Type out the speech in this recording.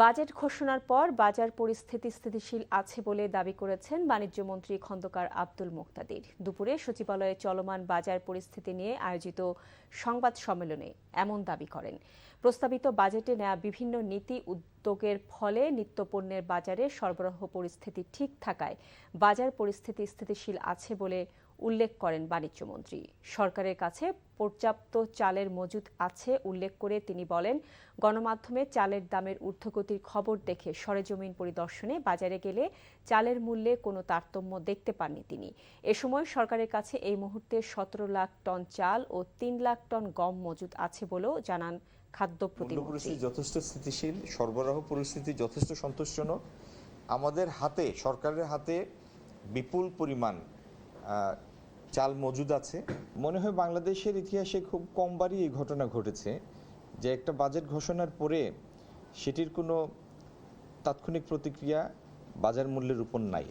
Budget ঘোষণার পর বাজার পরিস্থিতি স্থিতিশীল আছে বলে দাবি করেছেন বাণিজ্যমন্ত্রী খন্দকার আব্দুল মুক্তাদির। দুপুরে সচিবালয়ে চলমান বাজার পরিস্থিতি নিয়ে আয়োজিত সংবাদ সম্মেলনে এমন দাবি করেন। প্রস্তাবিত বাজেটে নেওয়া বিভিন্ন নীতি উদ্যোগের ফলে নিত্যপণ্যের বাজারে সরবরাহ পরিস্থিতি ঠিক থাকায় বাজার পরিস্থিতি স্থিতিশীল আছে বলে উল্লেখ করেন বাণিজ্যমন্ত্রী। সরকারের কাছে পর্যাপ্ত চালের মজুদ আছে উল্লেখ করে তিনি বলেন, গণমাধ্যমে চালের দামের ঊর্ধ্বগতির খবর দেখে সরেজমিন পরিদর্শনে বাজারে গেলে চালের মূল্যে কোনো তারতম্য দেখতে পাননি তিনি। এ সময় সরকারের কাছে এই মুহূর্তে ১৭ লাখ টন চাল ও ৩ লাখ টন গম মজুদ আছে বলেও জানান খাদ্য প্রতিমন্ত্রী। যথেষ্ট স্থিতিশীল, সরবরাহ পরিস্থিতি যথেষ্ট সন্তোষজনক। আমাদের হাতে, সরকারের হাতে বিপুল পরিমাণ চাল মজুদ আছে। মনে হয় বাংলাদেশের ইতিহাসে খুব কমবারই এই ঘটনা ঘটেছে যে একটা বাজেট ঘোষণার পরে সেটির কোনো তাৎক্ষণিক প্রতিক্রিয়া বাজার মূল্যের উপর নাই।